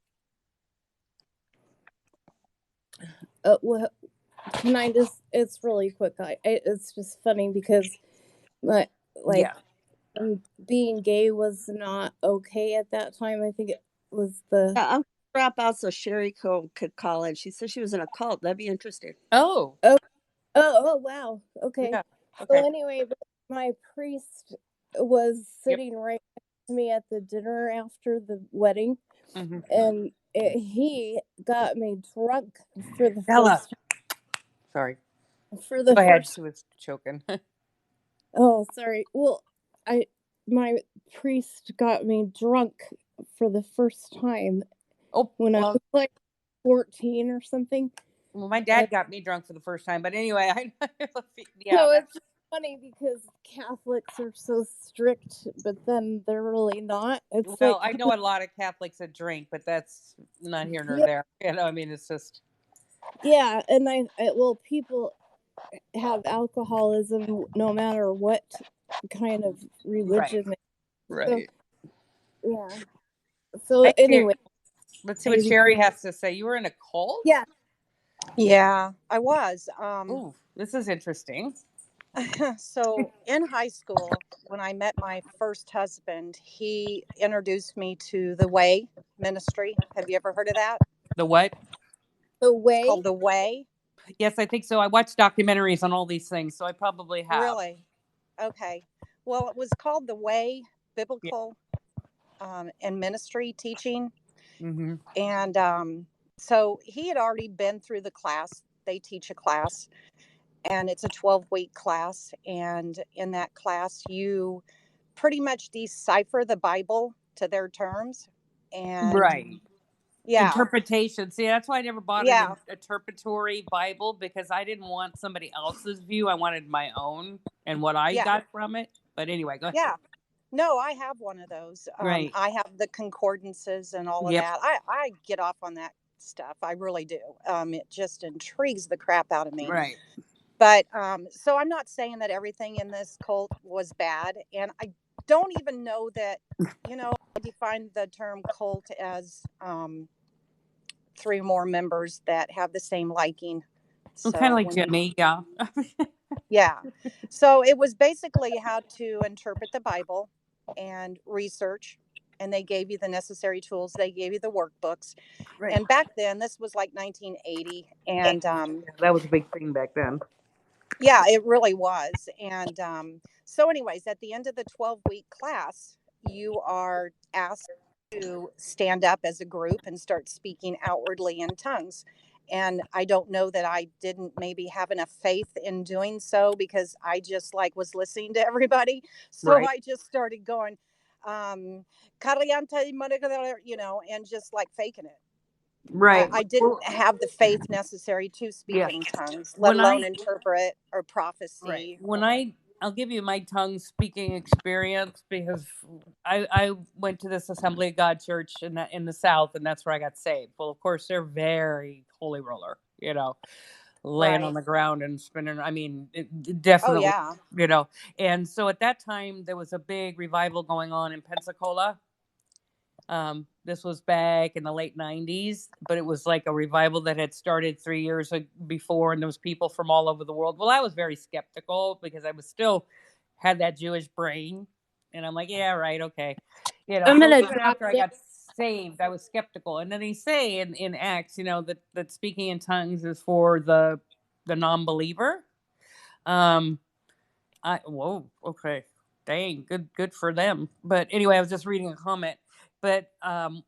S4: Well, can I just? It's really quick. It's just funny because, like,
S1: Yeah.
S4: being gay was not okay at that time. I think it was the.
S2: yeah, I'm gonna drop out so Sherry could call in. She said she was in a cult. That'd be interesting.
S1: Oh.
S4: Oh wow. Okay.
S1: Yeah.
S4: So
S1: Okay.
S4: anyway, my priest was
S1: Yep.
S4: sitting right next to me at the dinner after the wedding,
S1: Mm-hmm.
S4: and he got me drunk for the
S1: Bella.
S4: first
S1: Sorry. Go ahead. She was choking.
S4: Oh, sorry. Well, my priest got me drunk for the first time
S1: Oh,
S4: when I
S1: well,
S4: was like 14 or something.
S1: my dad got me drunk for the first time. But anyway, yeah.
S4: So it's just funny because Catholics are so strict, but then they're really not. It's
S1: Well,
S4: like
S1: I know a lot of Catholics that drink, but that's not here nor
S4: yeah,
S1: there. I mean, it's just.
S4: yeah, and well, people have alcoholism no matter what kind of religion.
S1: Right.
S4: So, yeah. So
S1: Hey,
S4: anyway,
S1: let's see what Sherry has to say. You were in a cult?
S4: yeah.
S5: Yeah, I was.
S1: Ooh, this is interesting.
S5: So in high school, when I met my first husband, he introduced me to the Way ministry. Have you ever heard of that?
S1: The what?
S4: The
S5: It's
S4: way.
S5: called the Way.
S1: Yes, I think so. I watch documentaries on all these things, so I probably have.
S5: Really? Okay. Well, it was called the Way
S1: Yeah.
S5: Biblical and Ministry Teaching.
S1: Mm-hmm.
S5: And so he had already been through the class. They teach a class, and it's a 12-week class. And in that class, you pretty much decipher the Bible to their terms. And
S1: Right.
S5: yeah,
S1: Interpretation. See, that's why I never bought
S5: yeah,
S1: an interpretatory Bible, because I didn't want somebody else's view. I wanted my own and what I
S5: yeah,
S1: got from it. But anyway, go ahead.
S5: yeah. No, I have one of those.
S1: Right.
S5: I have the concordances and all of
S1: Yep.
S5: that. I get off on that stuff. I really do. It just intrigues the crap out of me.
S1: Right.
S5: But so I'm not saying that everything in this cult was bad. And I don't even know that, I define the term cult as 3 more members that have the same liking.
S1: So kind of like
S5: when you
S1: Jimmy, yeah.
S5: Yeah. So it was basically how to interpret the Bible and research. And they gave you the necessary tools. They gave you the workbooks.
S1: Right.
S5: And back then, this was like 1980. And
S1: That was a big thing back then.
S5: yeah, it really was. And so, anyways, at the end of the 12-week class, you are asked to stand up as a group and start speaking outwardly in tongues. And I don't know that I didn't maybe have enough faith in doing so, because I just like was listening to everybody. So
S1: Right.
S5: I just started going, "Karianta Monica," and just like faking it.
S1: Right.
S5: I didn't
S1: Well,
S5: have the faith necessary to speak
S1: yeah.
S5: in tongues, let
S1: When
S5: alone
S1: I
S5: interpret or
S1: Right.
S5: prophecy.
S1: When I'll give you my tongue speaking experience, because I went to this Assembly of God church in the South, and that's where I got saved. Well, of course, they're very holy roller, laying on
S5: Right.
S1: the ground and spinning. I mean,
S5: Oh,
S1: definitely,
S5: yeah.
S1: you know. And so at that time, there was a big revival going on in Pensacola. This was back in the late 90s, but it was like a revival that had started 3 years before, and there was people from all over the world. Well, I was very skeptical because I was still had that Jewish brain, and I'm like, yeah, right, okay,
S4: I'm
S1: So
S4: gonna
S1: even
S4: drop
S1: after I
S4: it.
S1: got saved, I was skeptical. And then they say in Acts, that speaking in tongues is for the non-believer. Um, whoa, okay, dang, good for them. But anyway, I was just reading a comment. But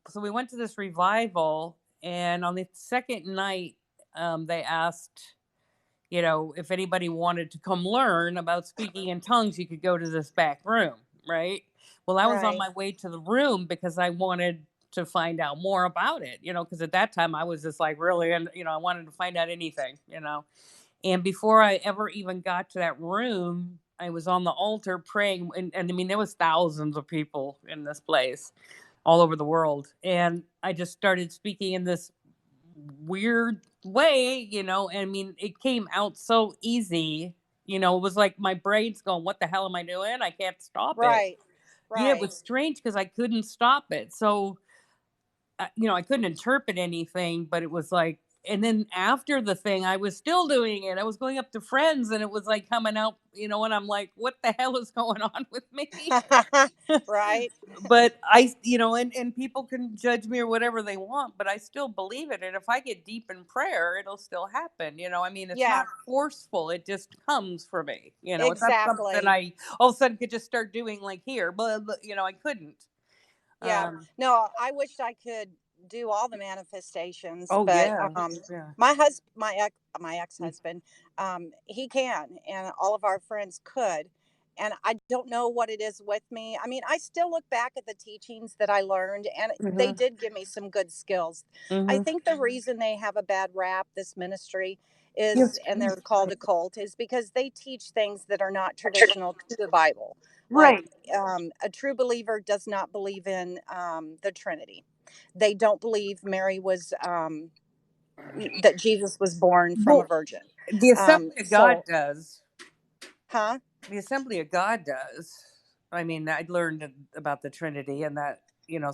S1: so we went to this revival, and on the second night, they asked, if anybody wanted to come learn about speaking in tongues, you could go to this back room, right? Well, I was on
S5: Right.
S1: my way to the room because I wanted to find out more about it, because at that time I was just like really, and I wanted to find out anything. And before I ever even got to that room, I was on the altar praying. And I mean, there was thousands of people in this place all over the world. And I just started speaking in this weird way. And I mean, it came out so easy. It was like my brain's going, what the hell am I doing? I can't stop it.
S5: Right.
S1: Yeah, it
S5: Right.
S1: was strange because I couldn't stop it. So I couldn't interpret anything, but it was like, and then after the thing, I was still doing it. I was going up to friends, and it was like coming out, and I'm like, what the hell is going on with me?
S5: Right.
S1: But and people can judge me or whatever they want, but I still believe it. And if I get deep in prayer, it'll still happen. I mean, it's
S5: Yeah.
S1: not forceful, it just comes for me. It's not something
S5: Exactly.
S1: I all of a sudden could just start doing like here, but I couldn't.
S5: Yeah.
S1: Um,
S5: No, I wish I could do all the manifestations,
S1: oh,
S5: but
S1: yeah. Yeah.
S5: my ex-husband, he can, and all of our friends could. And I don't know what it is with me. I mean, I still look back at the teachings that I learned, and they
S1: Hmm.
S5: did give me some good skills. I
S1: Hmm.
S5: think the reason they have a bad rap, this ministry,
S1: Yes.
S5: and they're called a cult, is because they teach things that are not traditional to the Bible. Like,
S1: Right.
S5: a true believer does not believe in the Trinity. They don't believe Mary was that Jesus was born from a
S1: Well,
S5: virgin.
S1: the Assembly of God
S5: So,
S1: does.
S5: huh?
S1: The Assembly of God does. I mean, I learned about the Trinity and that,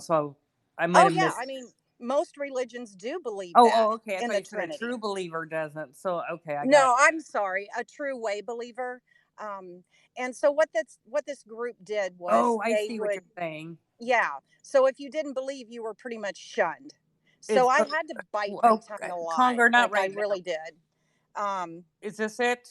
S1: so I might
S5: Oh
S1: have
S5: yeah,
S1: missed.
S5: I mean, most religions do believe
S1: Oh,
S5: that
S1: okay. I
S5: in
S1: thought
S5: the
S1: you said a
S5: Trinity.
S1: true believer doesn't. So, okay, I got.
S5: No, I'm sorry, a true way believer. Um, and so what this group did was
S1: Oh, I
S5: they
S1: see what
S5: would,
S1: you're saying.
S5: yeah. So if you didn't believe, you were pretty much shunned. So
S1: Is
S5: I had to bite my
S1: oh,
S5: tongue a lot,
S1: Conger, not
S5: like I
S1: right now.
S5: really did. Um,
S1: Is this it?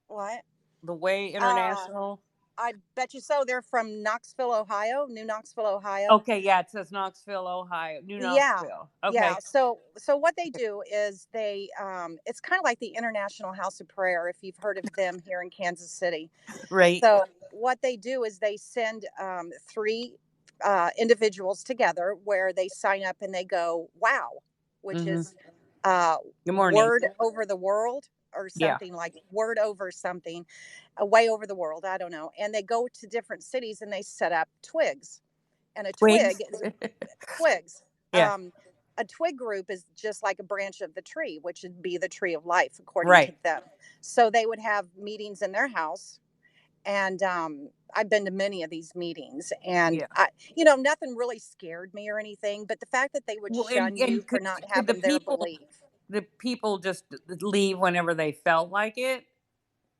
S5: what?
S1: The Way
S5: Uh,
S1: International?
S5: I bet you so. They're from Knoxville, Ohio, New Knoxville, Ohio.
S1: Okay, yeah, it says Knoxville, Ohio, New
S5: Yeah.
S1: Knoxville.
S5: Yeah.
S1: Okay,
S5: So what they do is it's kind of like the International House of Prayer, if you've heard of them here in Kansas City.
S1: right.
S5: So what they do is they send three individuals together where they sign up and they go, wow, which
S1: Mm-hmm.
S5: is
S1: Good morning.
S5: word over the world, or
S1: Yeah,
S5: something like word over something, way over the world. I don't know. And they go to different cities and they set up twigs. And a twig
S1: twigs.
S5: is twigs.
S1: Yeah,
S5: A twig group is just like a branch of the tree, which would be the tree of life, according to
S1: right.
S5: them. So they would have meetings in their house, and I've been to many of these meetings, and
S1: Yeah.
S5: nothing really scared me or anything, but the fact that they would
S1: Well,
S5: shun you
S1: and
S5: for
S1: could
S5: not
S1: could the
S5: having their
S1: people
S5: belief.
S1: the people just leave whenever they felt like it?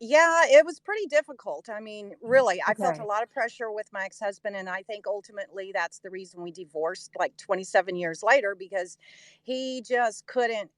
S5: Yeah, it was pretty difficult. I mean, really, I felt a
S1: Okay.
S5: lot of pressure with my ex-husband, and I think ultimately that's the reason we divorced like 27 years later, because he just couldn't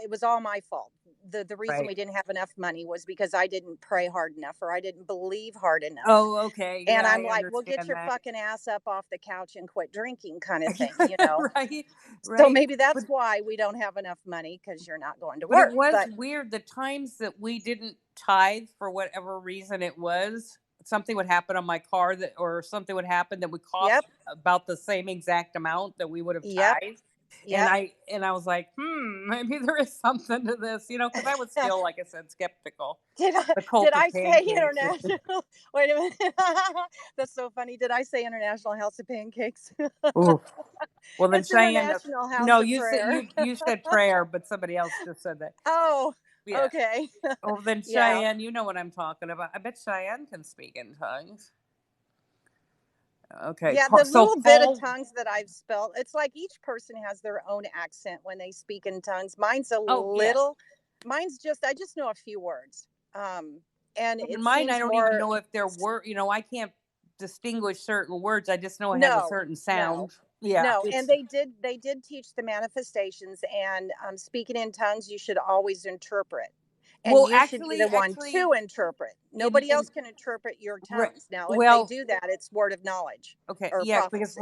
S5: it was all my fault. the reason we
S1: Right.
S5: didn't have enough money was because I didn't pray hard enough, or I didn't believe hard enough.
S1: Oh, okay.
S5: And
S1: Yeah,
S5: I'm
S1: I
S5: like, well, get
S1: understand
S5: your
S1: that.
S5: fucking ass up off the couch and quit drinking, kind of thing, you know?
S1: Right.
S5: So
S1: Right.
S5: maybe that's
S1: But
S5: why we don't have enough money, because you're not going to
S1: but it
S5: work.
S1: was
S5: But
S1: weird the times that we didn't tithe for whatever reason it was. Something would happen on my car that or something would happen that would cost
S5: yep,
S1: about the same exact amount that we would have
S5: yep,
S1: tithed. And
S5: yep.
S1: I was like, maybe there is something to this, because I was still, like I said, skeptical.
S5: Did I
S1: The
S5: did
S1: cult of
S5: I say
S1: pancakes.
S5: international? Wait a minute. That's so funny. Did I say International House of Pancakes?
S1: Oof. Well, then
S5: It's
S1: Cheyenne,
S5: International House
S1: no,
S5: of
S1: you said
S5: Prayer.
S1: you said prayer, but somebody else just said that.
S5: Oh,
S1: Yeah.
S5: okay.
S1: Oh, then
S5: Yeah.
S1: Cheyenne, you know what I'm talking about. I bet Cheyenne can speak in tongues. Okay,
S5: Yeah, the
S1: So
S5: little bit of
S1: Paul.
S5: tongues that I've spelled, it's like each person has their own accent when they speak in tongues.
S1: Oh yeah.
S5: I just know a few words. And
S1: In
S5: it
S1: mine, I
S5: seems
S1: don't even
S5: more,
S1: know if there were. I can't distinguish certain words. I just know it has a
S5: no,
S1: certain
S5: no,
S1: sound. Yeah,
S5: no. And
S1: it's
S5: they did teach the manifestations, and speaking in tongues, you should always interpret. And
S1: well,
S5: you should be the one to
S1: actually,
S5: interpret. Nobody
S1: in
S5: else can interpret your
S1: re-
S5: tongues. Now, if they
S1: well,
S5: do that, it's word of knowledge
S1: okay,
S5: or
S1: yeah, because
S5: prophecy.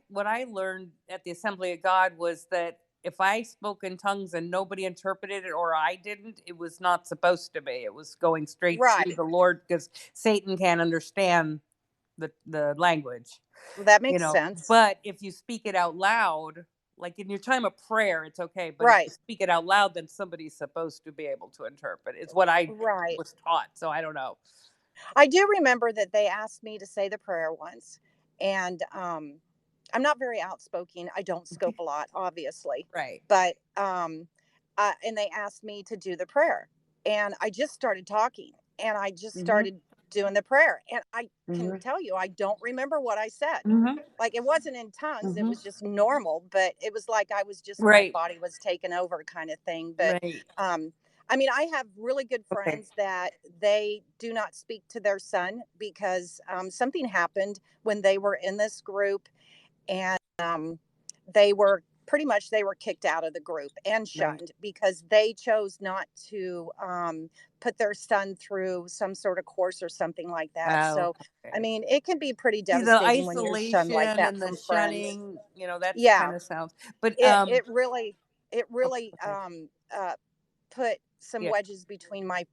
S1: what I learned at the Assembly of God was that if I spoke in tongues and nobody interpreted it or I didn't, it was not supposed to be. It was going straight to
S5: Right.
S1: the Lord because Satan can't understand the language,
S5: Well, that
S1: you
S5: makes
S1: know.
S5: sense.
S1: But if you speak it out loud, like in your time of prayer, it's okay. But if you
S5: Right.
S1: speak it out loud, then somebody's supposed to be able to interpret. It's what I
S5: Right.
S1: was taught. So I don't know.
S5: I do remember that they asked me to say the prayer once, and I'm not very outspoken. I don't scope a lot, obviously,
S1: Right.
S5: but and they asked me to do the prayer, and I just started talking, and I just
S1: Hmm.
S5: started doing the prayer, and I can
S1: Hmm.
S5: tell you, I don't remember what I said.
S1: Hmm.
S5: Like, it wasn't in tongues; it
S1: Hmm.
S5: was just normal, but it was like I was just my
S1: Right.
S5: body was taken over, kind of thing. But
S1: Right.
S5: um, I mean, I have really good
S1: Okay.
S5: friends that they do not speak to their son because something happened when they were in this group, and they were they were kicked out of the group and
S1: Right.
S5: shunned because they chose not to put their son through some sort of course or something like that.
S1: Oh,
S5: So, I
S1: okay.
S5: mean, it can be pretty
S1: See, the
S5: devastating when you're shunned like
S1: isolation
S5: that
S1: and the
S5: from friends.
S1: shunning, that's
S5: Yeah,
S1: kind of sounds. But oh,
S5: it really
S1: okay.
S5: uh, put some
S1: Yeah.
S5: wedges between my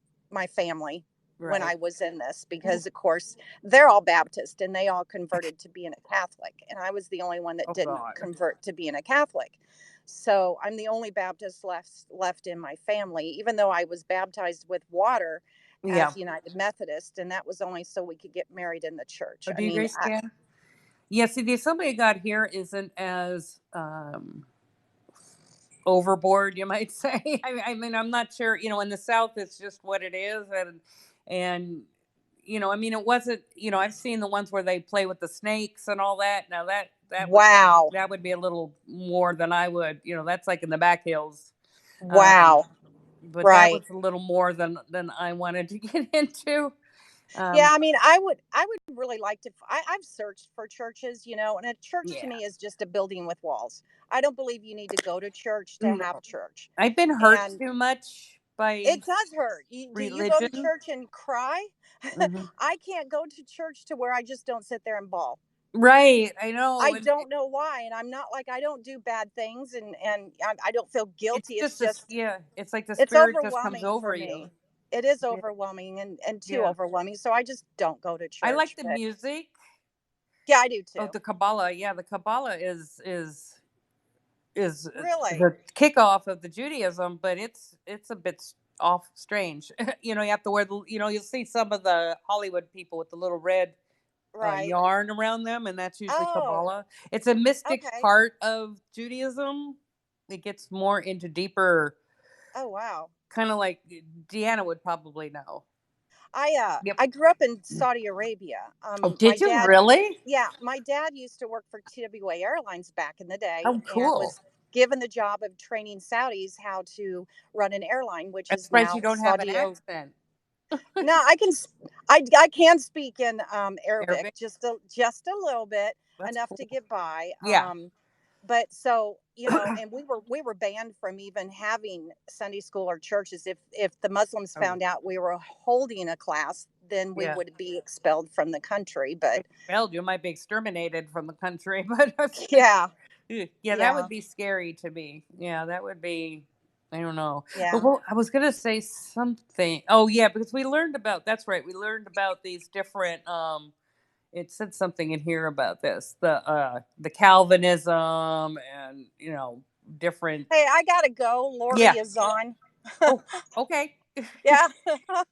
S5: family when
S1: Right.
S5: I was in this, because of course they're all Baptist and they all converted to being a Catholic, and I was the only one that
S1: Oh
S5: didn't
S1: God.
S5: convert to being a Catholic. So I'm the only Baptist left in my family, even though I was baptized with water
S1: Yeah.
S5: as United Methodist, and that was only so we could get married in the church.
S1: Oh,
S5: I
S1: do you
S5: mean,
S1: guys can? Yeah. See, the Assembly of God here isn't as overboard, you might say. I mean, I'm not sure. In the South, it's just what it is, and I mean, it wasn't. I've seen the ones where they play with the snakes and all that. Now
S5: wow,
S1: that would be a little more than I would. That's like in the back hills. Um,
S5: wow,
S1: but that
S5: right.
S1: was a little more than I wanted to get into.
S5: Yeah,
S1: Um,
S5: I mean, I would really like to. I've searched for churches, and a church to
S1: yeah.
S5: me is just a building with walls. I don't believe you need to go to church to
S1: No,
S5: have church,
S1: I've been hurt
S5: and
S1: too much by
S5: it does hurt. Do you go to
S1: religion.
S5: church and cry?
S1: Hmm.
S5: I can't go to church to where I just don't sit there and bawl.
S1: Right, I know,
S5: I
S1: and
S5: don't know why, and I'm not like I don't do bad things, and I don't feel
S1: it's
S5: guilty. It's
S1: just this.
S5: just
S1: Yeah, it's like the
S5: it's
S1: spirit just comes
S5: overwhelming for
S1: over you.
S5: me. It is
S1: Yeah,
S5: overwhelming and too
S1: yeah.
S5: overwhelming. So I just don't go to
S1: I like
S5: church.
S1: the
S5: But
S1: music.
S5: yeah, I do
S1: Oh,
S5: too.
S1: the Kabbalah. Yeah, the Kabbalah is
S5: Really?
S1: the kickoff of the Judaism, but it's a bit off strange. You have to wear you'll see some of the Hollywood people with the little red
S5: Right.
S1: yarn around them, and that's usually
S5: Oh,
S1: Kabbalah. It's a mystic
S5: okay.
S1: part of Judaism. It gets more into deeper,
S5: Oh, wow.
S1: kind of like Deanna would probably know. Yep.
S5: I grew up in Saudi Arabia.
S1: Oh,
S5: My
S1: did you
S5: dad,
S1: really?
S5: yeah, my dad used to work for TWA Airlines back in the day
S1: Oh,
S5: and
S1: cool.
S5: was given the job of training Saudis how to run an airline, which
S1: I'm
S5: is
S1: surprised you
S5: now
S1: don't have an
S5: Saudi.
S1: accent.
S5: No, I can speak in Arabic
S1: Arabic.
S5: just a little bit,
S1: That's
S5: enough to
S1: cool.
S5: get by.
S1: Yeah.
S5: But so, and we were banned from even having Sunday school or churches. If the Muslims
S1: Oh,
S5: found out we were holding a class, then we
S1: yeah.
S5: would be expelled from the country. But
S1: Well, you might be exterminated from the country, but
S5: yeah,
S1: yeah, that
S5: yeah,
S1: would be scary to me. Yeah, that would be. I don't know. But
S5: yeah.
S1: I was gonna say something. Oh yeah, because we learned about. That's right. We learned about these different. It said something in here about this. The Calvinism and different.
S5: Hey, I gotta go. Lori
S1: Yeah.
S5: is on.
S1: Oh, okay.
S5: Yeah,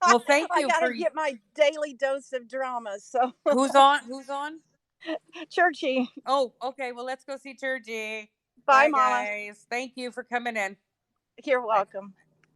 S1: Well, thank
S5: I
S1: you
S5: gotta
S1: for
S5: get my daily dose of drama. So,
S1: who's on. Who's on?
S5: Churchy,
S1: Oh, okay. Well, let's go see Turgey.
S5: bye,
S1: Bye,
S5: Mama.
S1: guys. Thank you for coming in.
S5: You're
S1: Bye.
S5: welcome.